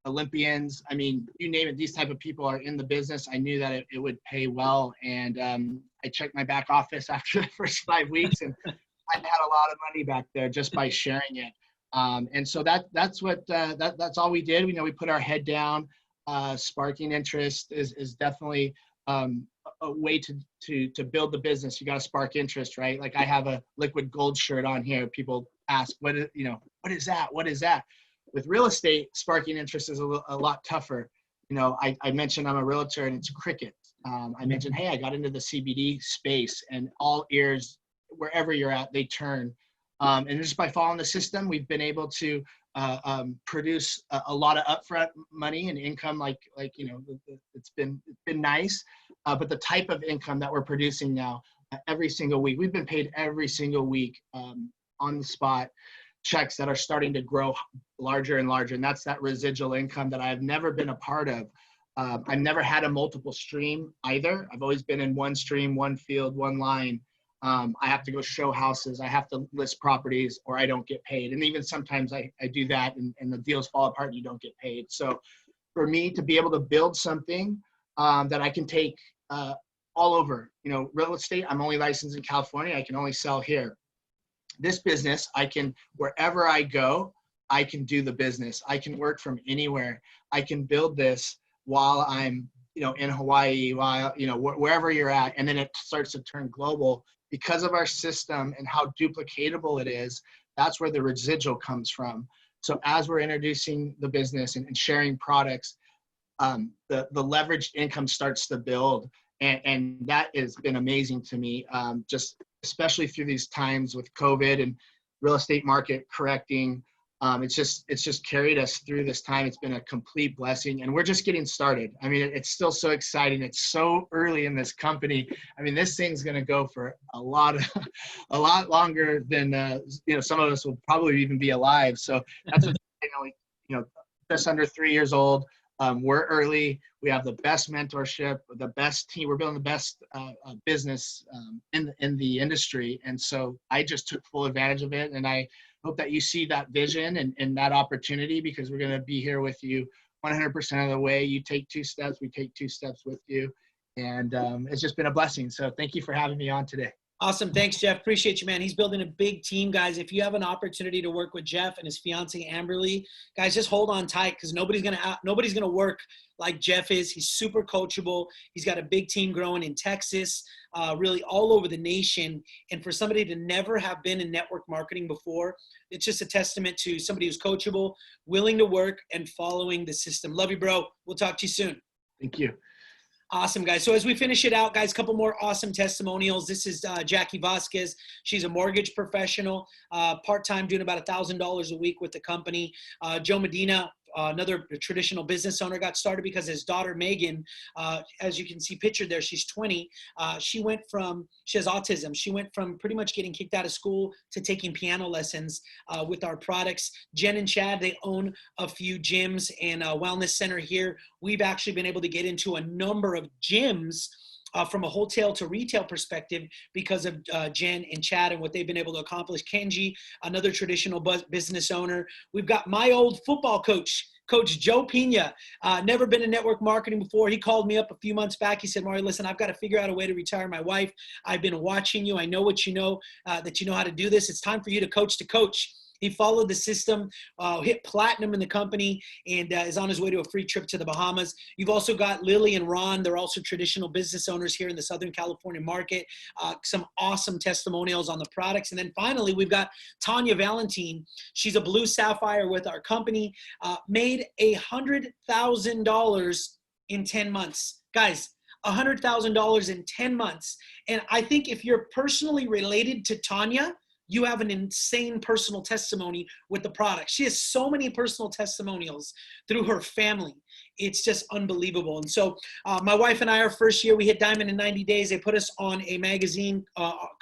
Olympians, I mean, you name it, these type of people are in the business. I knew that it would pay well. And I checked my back office after the first 5 weeks, and I had a lot of money back there just by sharing it. And so that's all we did. We put our head down. Sparking interest is definitely a way to build the business. You got to spark interest, right? Like I have a liquid gold shirt on here. People ask, what is that? What is that? With real estate, sparking interest is a lot tougher. I mentioned I'm a realtor, and it's crickets. I mentioned, hey, I got into the CBD space, and all ears, wherever you're at, they turn. And just by following the system, we've been able to produce a lot of upfront money and income. It's been nice. But the type of income that we're producing now, every single week, we've been paid every single week on the spot checks that are starting to grow larger and larger. And that's that residual income that I've never been a part of. I've never had a multiple stream either. I've always been in one stream, one field, one line. I have to go show houses. I have to list properties, or I don't get paid. And even sometimes I do that, and the deals fall apart and you don't get paid. So for me to be able to build something that I can take all over, real estate, I'm only licensed in California. I can only sell here. This business, I can, wherever I go, I can do the business. I can work from anywhere. I can build this while I'm, in Hawaii, while, wherever you're at. And then it starts to turn global because of our system and how duplicatable it is. That's where the residual comes from. So as we're introducing the business and sharing products, the leveraged income starts to build. And that has been amazing to me, just especially through these times with COVID and real estate market correcting. It's just carried us through this time. It's been a complete blessing, and we're just getting started. I mean, it's still so exciting. It's so early in this company. I mean, this thing's going to go for a lot longer than some of us will probably even be alive. So that's what, just under 3 years old. We're early. We have the best mentorship, the best team. We're building the best business in the industry. And so I just took full advantage of it. And I hope that you see that vision and that opportunity, because we're going to be here with you 100% of the way. You take 2 steps, we take 2 steps with you. And it's just been a blessing. So thank you for having me on today. Awesome. Thanks, Jeff. Appreciate you, man. He's building a big team, guys. If you have an opportunity to work with Jeff and his fiance, Amberly, guys, just hold on tight because nobody's gonna work like Jeff is. He's super coachable. He's got a big team growing in Texas, really all over the nation. And for somebody to never have been in network marketing before, it's just a testament to somebody who's coachable, willing to work, and following the system. Love you, bro. We'll talk to you soon. Thank you. Awesome, guys. So as we finish it out, guys, a couple more awesome testimonials. This is Jackie Vasquez. She's a mortgage professional, part-time, doing about $1,000 a week with the company. Joe Medina, another traditional business owner, got started because his daughter, Megan, as you can see pictured there, she's 20. She has autism. She went from pretty much getting kicked out of school to taking piano lessons with our products. Jen and Chad, they own a few gyms and a wellness center here. We've actually been able to get into a number of gyms from a wholesale to retail perspective because of Jen and Chad and what they've been able to accomplish. Kenji, another traditional business owner. We've got my old football coach, Coach Joe Pina, never been in network marketing before. He called me up a few months back. He said, Mario, listen, I've got to figure out a way to retire my wife. I've been watching you. I know what you know, that you know how to do this. It's time for you to coach. He followed the system, hit platinum in the company, and is on his way to a free trip to the Bahamas. You've also got Lily and Ron. They're also traditional business owners here in the Southern California market. Some awesome testimonials on the products. And then finally, we've got Tanya Valentine. She's a blue sapphire with our company, made $100,000 in 10 months. Guys, $100,000 in 10 months. And I think if you're personally related to Tanya, you have an insane personal testimony with the product. She has so many personal testimonials through her family. It's just unbelievable. And so my wife and I, our first year, we hit Diamond in 90 days. They put us on a magazine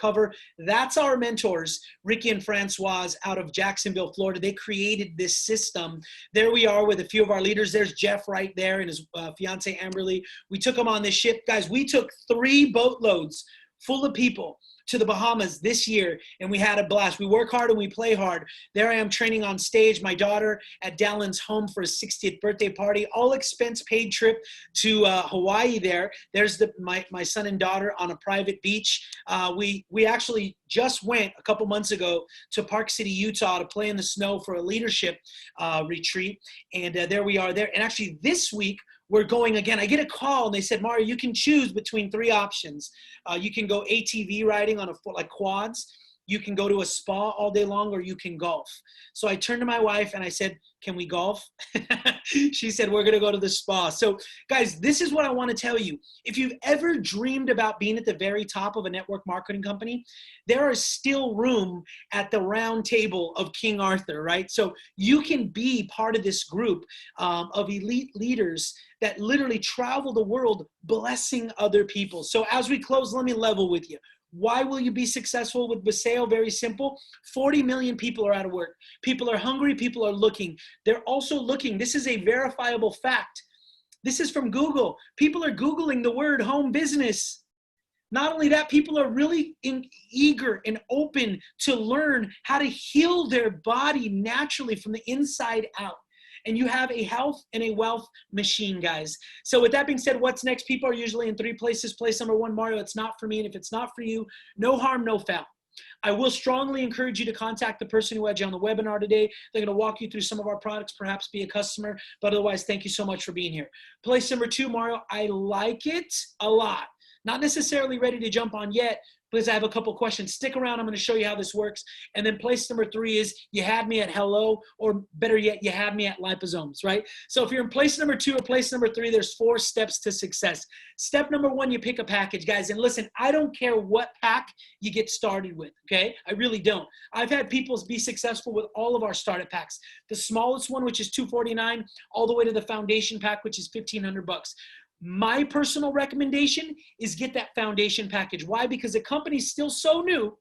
cover. That's our mentors, Ricky and Francoise out of Jacksonville, Florida. They created this system. There we are with a few of our leaders. There's Jeff right there and his fiance, Amberly. We took them on this ship. Guys, we took 3 boatloads full of people to the Bahamas this year, and we had a blast. We work hard and we play hard. There I am training on stage. My daughter at Dallin's home for his 60th birthday party, all expense paid trip to Hawaii there. There's my son and daughter on a private beach. We actually just went a couple months ago to Park City, Utah to play in the snow for a leadership retreat. And there we are there. And actually this week, we're going again. I get a call and they said, Mario, you can choose between 3 options. You can go ATV riding on like quads. You can go to a spa all day long, or you can golf. So I turned to my wife and I said, can we golf? She said, we're going to go to the spa. So guys, this is what I want to tell you. If you've ever dreamed about being at the very top of a network marketing company, there is still room at the round table of King Arthur, right? So you can be part of this group of elite leaders that literally travel the world blessing other people. So as we close, let me level with you. Why will you be successful with Baseo? Very simple. 40 million people are out of work. People are hungry. People are looking. They're also looking. This is a verifiable fact. This is from Google. People are Googling the word home business. Not only that, people are really eager and open to learn how to heal their body naturally from the inside out. And you have a health and a wealth machine, guys. So with that being said, what's next? People are usually in 3 places. Place number 1, Mario, it's not for me. And if it's not for you, no harm, no foul. I will strongly encourage you to contact the person who had you on the webinar today. They're going to walk you through some of our products, perhaps be a customer. But otherwise, thank you so much for being here. Place number 2, Mario, I like it a lot. Not necessarily ready to jump on yet, because I have a couple questions. Stick around. I'm going to show you how this works. And then place number 3 is you had me at hello, or better yet, you had me at liposomes, right? So if you're in place number 2 or place number 3, there's 4 steps to success. Step number 1, you pick a package, guys. And listen, I don't care what pack you get started with, okay? I really don't. I've had people be successful with all of our startup packs. The smallest one, which is $249, all the way to the foundation pack, which is $1,500. My personal recommendation is get that foundation package. Why? Because the company's still so new.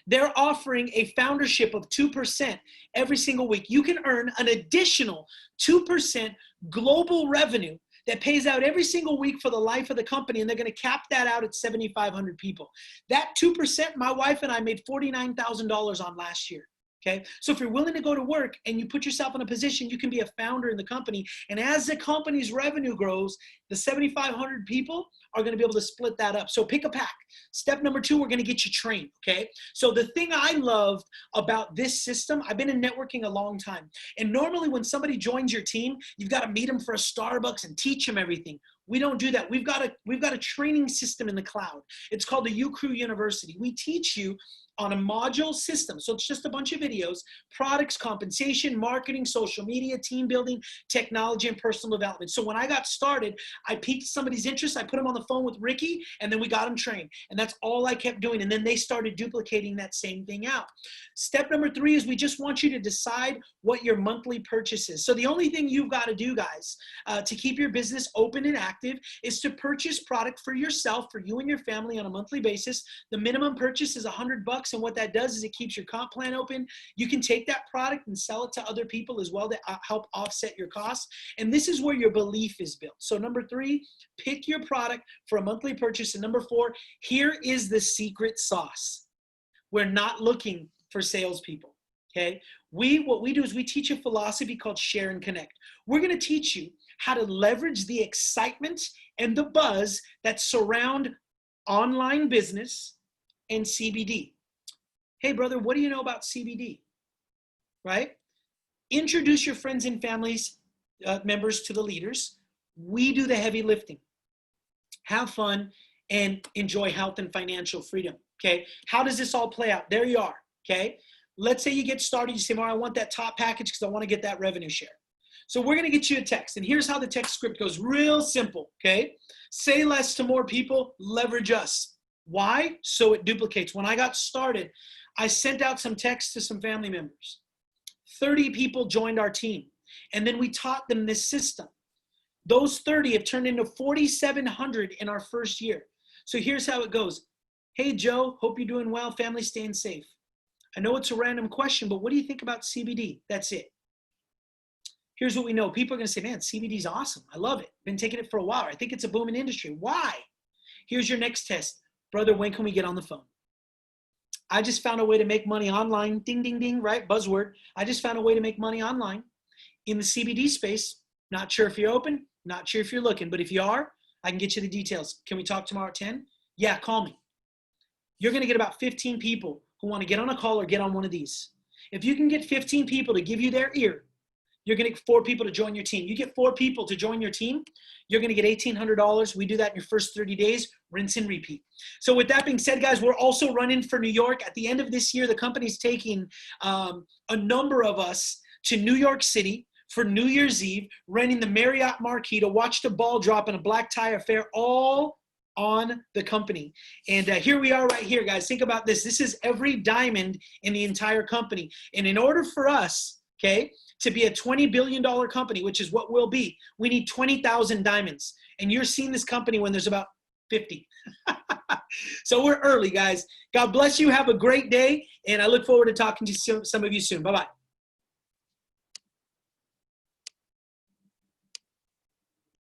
They're offering a foundership of 2% every single week. You can earn an additional 2% global revenue that pays out every single week for the life of the company, and they're going to cap that out at 7,500 people. That 2%, my wife and I made $49,000 on last year. Okay, so if you're willing to go to work and you put yourself in a position, you can be a founder in the company. And as the company's revenue grows, the 7,500 people are going to be able to split that up. So pick a pack. Step number 2, we're going to get you trained. Okay, so the thing I love about this system, I've been in networking a long time. And normally when somebody joins your team, you've got to meet them for a Starbucks and teach them everything. We don't do that. We've got a training system in the cloud. It's called the UCrew University. We teach you on a module system. So it's just a bunch of videos, products, compensation, marketing, social media, team building, technology, and personal development. So when I got started, I piqued somebody's interest. I put them on the phone with Ricky, and then we got them trained. And that's all I kept doing. And then they started duplicating that same thing out. Step number 3 is we just want you to decide what your monthly purchase is. So the only thing you've got to do, guys, to keep your business open and active is to purchase product for yourself, for you and your family on a monthly basis. The minimum purchase is $100. And what that does is it keeps your comp plan open. You can take that product and sell it to other people as well to help offset your costs. And this is where your belief is built. So number 3, pick your product for a monthly purchase. And number 4, here is the secret sauce. We're not looking for salespeople. Okay. What we do is we teach a philosophy called share and connect. We're going to teach you how to leverage the excitement and the buzz that surround online business and CBD. Hey, brother, what do you know about CBD? Right? Introduce your friends and families, members to the leaders. We do the heavy lifting. Have fun and enjoy health and financial freedom. Okay? How does this all play out? There you are. Okay? Let's say you get started. You say, Mar, I want that top package because I want to get that revenue share. So we're going to get you a text. And here's how the text script goes. Real simple. Okay? Say less to more people. Leverage us. Why? So it duplicates. When I got started, I sent out some texts to some family members. 30 people joined our team. And then we taught them this system. Those 30 have turned into 4,700 in our first year. So here's how it goes. Hey, Joe, hope you're doing well. Family staying safe. I know it's a random question, but what do you think about CBD? That's it. Here's what we know. People are going to say, man, CBD is awesome. I love it. Been taking it for a while. I think it's a booming industry. Why? Here's your next test. Brother, when can we get on the phone? I just found a way to make money online. Ding, ding, ding, right? Buzzword. I just found a way to make money online in the CBD space. Not sure if you're open. Not sure if you're looking. But if you are, I can get you the details. Can we talk tomorrow at 10? Yeah, call me. You're going to get about 15 people who want to get on a call or get on one of these. If you can get 15 people to give you their ear, you're going to get 4 people to join your team. You get 4 people to join your team, you're going to get $1,800. We do that in your first 30 days, rinse and repeat. So with that being said, guys, we're also running for New York. At the end of this year, the company's taking a number of us to New York City for New Year's Eve, renting the Marriott Marquis to watch the ball drop in a black tie affair, all on the company. And here we are right here, guys. Think about this. This is every diamond in the entire company. And in order for us, okay, to be a $20 billion company, which is what we'll be, we need 20,000 diamonds. And you're seeing this company when there's about 50. So we're early, guys. God bless you. Have a great day. And I look forward to talking to some of you soon. Bye-bye.